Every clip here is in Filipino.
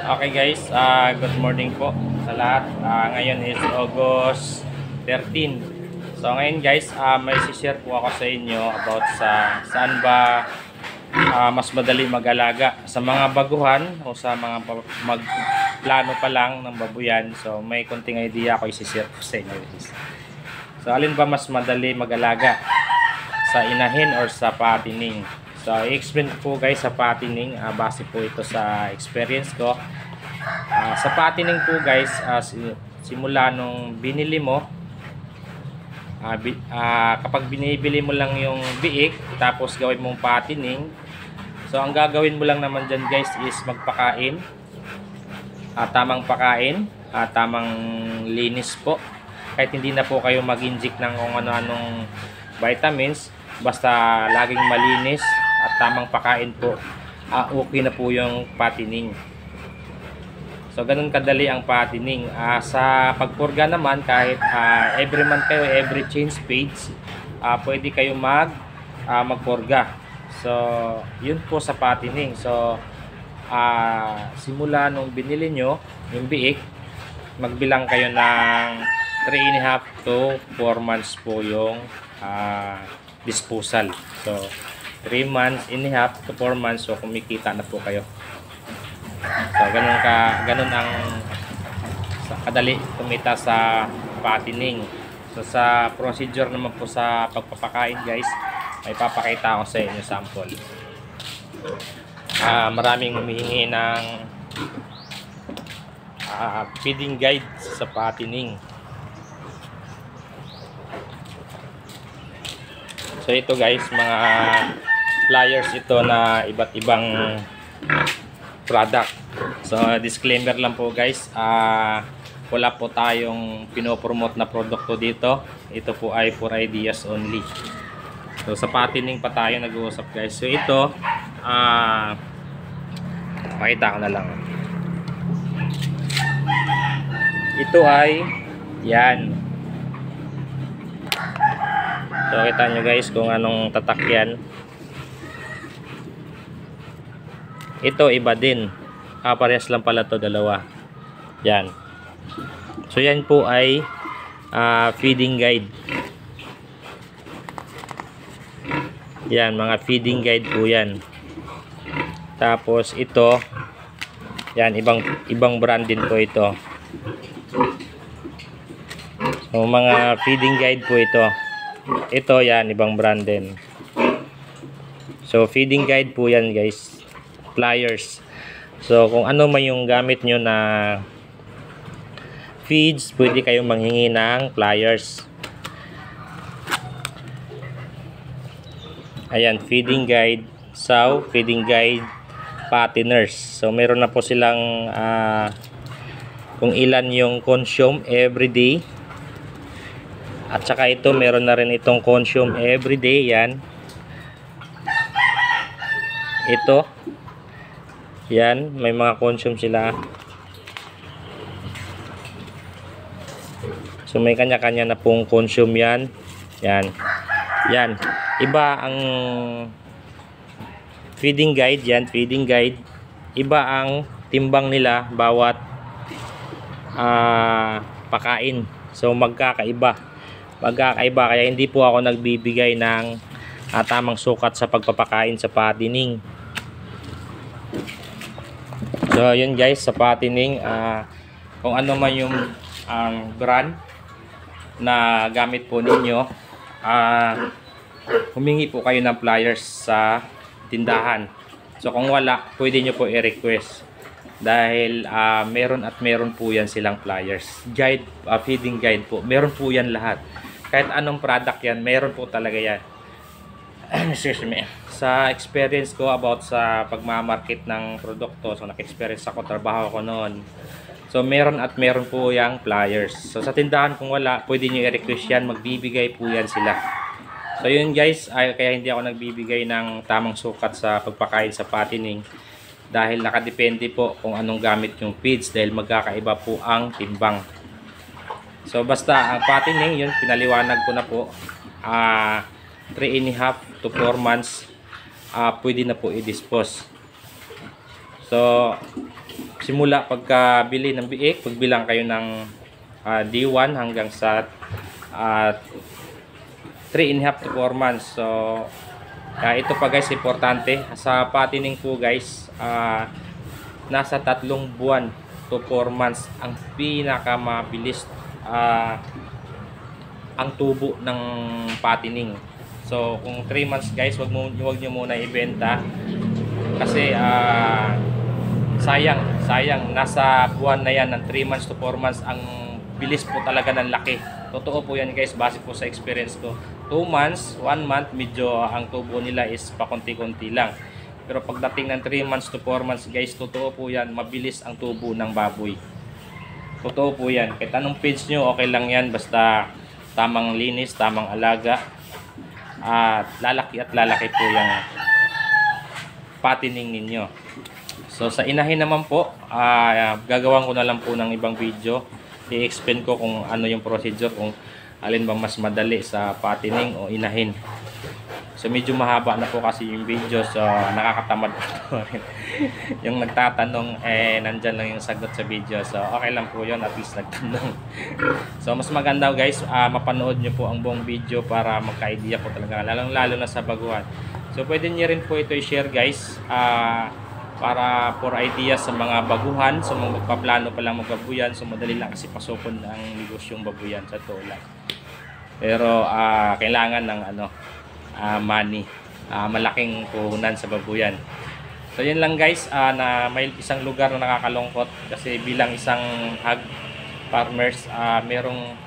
Okay guys, good morning po sa lahat. Ngayon is August 13. So ngayon guys, may share po ako sa inyo about sa saan ba mas madali mag-alaga sa mga baguhan o sa mga magplano pa lang ng babuyan. So may konting idea ako i-share po sa inyo guys. So alin ba mas madali mag-alaga, sa inahin or sa patining? So i-explain po guys sa patining, base po ito sa experience ko. Sa patining po guys, simula nung binili mo, kapag binibili mo lang yung biik tapos gawin mong patining, so ang gagawin mo lang naman dyan guys is magpakain, tamang pakain, tamang linis po. Kahit hindi na po kayo mag-inject ng kung ano-anong vitamins, basta laging malinis at tamang pakain po, okay na po yung patining. So ganun kadali ang patining. Sa pagpurga naman, kahit every month kayo, every change page, pwede kayo magpurga. So yun po sa patining. So simula nung binili nyo yung biik, magbilang kayo ng 3.5 to 4 months po yung disposal. So 3 months and a half to 4 months, so kumikita na po kayo. So ganun ang kadali kumita sa patining. So sa procedure naman po sa pagpapakain guys, may papakita ako sa inyo sample. Maraming humihingi ng feeding guide sa patining. So ito guys, mga pliers ito na iba't ibang product. So disclaimer lang po guys, wala po tayong pinopromote na produkto dito. Ito po ay for ideas only. So sa patining pa tayo nag-uusap guys. So ito, pakita ko na lang. Ito ay yan. So kita nyo guys kung anong tatak yan. Ito iba din. Parehas lang pala to, dalawa. Yan. So yan po ay feeding guide. Yan, mga feeding guide po yan. Tapos ito, yan, ibang brand din po ito. So mga feeding guide po ito. Ito yan, ibang brand din. So feeding guide po yan guys. Pliers. So kung ano man yung gamit nyo na feeds, pwede kayong manghingi ng pliers. Ayan, feeding guide, sow, feeding guide, patiners. So meron na po silang kung ilan yung consume everyday. At saka ito, meron na rin itong consume everyday. Yan. Ito. Yan, may mga consume sila. So may kanya-kanya na pong consume yan. Yan. Yan. Iba ang feeding guide yan, feeding guide. Iba ang timbang nila bawat pakain. So magkakaiba. Magkakaiba, kaya hindi po ako nagbibigay ng tamang sukat sa pagpapakain sa patining. So yun guys, sa patining, kung ano man yung brand na gamit po ninyo, humingi po kayo ng pliers sa tindahan. So kung wala, pwede nyo po i-request, dahil meron po yan silang pliers. Guide, feeding guide po, meron po yan lahat. Kahit anong product yan, meron po talaga yan. Excuse me. Sa experience ko about sa pagmamarket ng produkto, so naka-experience ako, trabaho ko noon. So meron po yang pliers. So sa tindahan kung wala, pwede nyo i-request yan, magbibigay po yan sila. So yun guys, kaya hindi ako nagbibigay ng tamang sukat sa pagpakain sa patining, dahil nakadepende po kung anong gamit yung feeds, dahil magkakaiba po ang timbang. So basta ang patining, yun pinaliwanag ko na po, 3.5 to 4 months pwede na po i-dispose. So simula pagkabili ng biik, pagbilang kayo ng D1 hanggang sa 3.5 to 4 months. So ito pa guys, importante sa patining po guys, nasa 3 buwan to 4 months ang pinakamabilis ang tubo ng patining. So kung 3 months guys, wag nyo muna ibenta kasi sayang nasa buwan na yan ng 3 months to 4 months ang bilis po talaga ng laki. Totoo po yan guys, base po sa experience ko. 2 months, 1 month, medyo ang tubo nila is pakunti-kunti lang. Pero pagdating ng 3 months to 4 months guys, totoo po yan, mabilis ang tubo ng baboy. Totoo po yan. Kahit anong feeds nyo, okay lang yan. Basta tamang linis, tamang alaga. At lalaki po yung patining ninyo. So sa inahin naman po, gagawan ko na lang po ng ibang video. I-explain ko kung ano yung procedure, kung alin bang mas madali sa patining o inahin. So medyo mahaba na po kasi yung video, so nakakatamad po rin. Yung nagtatanong, nandyan lang yung sagot sa video. So okay lang po yun, at least nagtanong. So mas maganda guys, mapanood nyo po ang buong video para magka-idea po talaga, lalo na sa baguhan. So pwede nyo rin po ito i-share guys, para for ideas sa mga baguhan, sa mga magpaplano pa lang magbabuyan. So madali lang kasi pasokon ang negosyong babuyan sa tulad. Pero kailangan ng money, malaking puhunan sa babuyan. So yun lang guys, na may isang lugar na nakakalungkot kasi bilang isang hog farmers, meron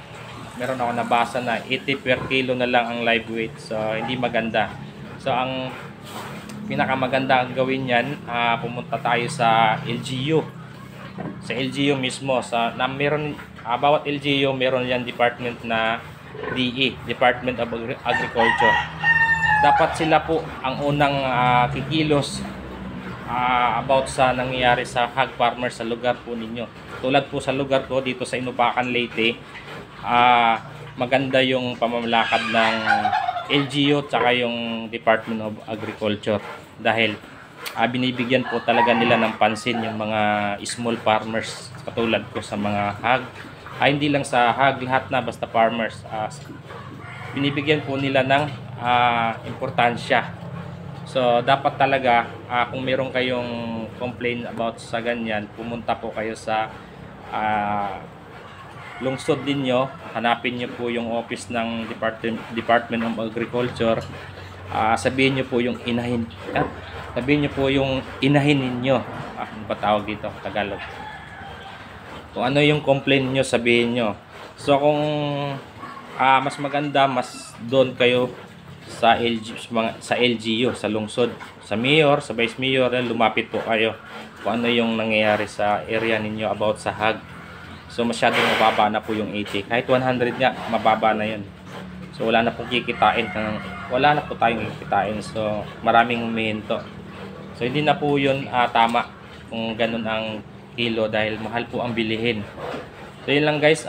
ako nabasa na 80 per kilo na lang ang live weight. So hindi maganda. So ang pinakamaganda ang gawin yan, pumunta tayo sa LGU. Sa LGU mismo, meron, bawat LGU meron yan department na DE, Department of Agriculture. Dapat sila po ang unang kikilos about sa nangyayari sa hog farmers sa lugar po ninyo. Tulad po sa lugar ko dito sa Inupacan, Leyte, maganda yung pamamalakad ng LGU tsaka yung Department of Agriculture dahil binibigyan po talaga nila ng pansin yung mga small farmers katulad ko sa mga hog, hindi lang sa hog, lahat na basta farmers, binibigyan po nila ng importansya. So dapat talaga kung meron kayong complain about sa ganyan, pumunta po kayo sa lungsod ninyo, hanapin nyo po yung office ng Department of Agriculture, sabihin nyo po yung inahin, ninyo, ano ba tawag dito, Tagalog, kung ano yung complaint nyo, sabihin nyo. So kung mas maganda, mas doon kayo sa LGU, sa lungsod, sa mayor, sa vice mayor, lumapit po kayo kung ano yung nangyayari sa area ninyo about sa hog. So masyadong mababa na po yung 80. Kahit 100 nga, mababa na yun. So wala na pong kikitain. Wala na po tayong kikitain. So maraming humihinto. So hindi na po yun tama kung ganun ang kilo dahil mahal po ang bilihin. So yun lang guys.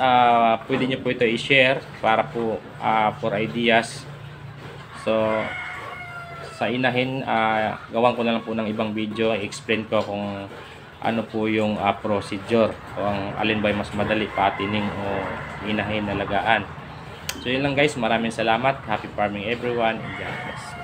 Pwede nyo po ito i-share para po for ideas. So sa inahin, gawan ko na lang po ng ibang video. I-explain ko kung ano po yung procedure, kung alin ba mas madali, patining o inahin na lagaan. So yun lang guys, maraming salamat. Happy farming everyone, and God bless.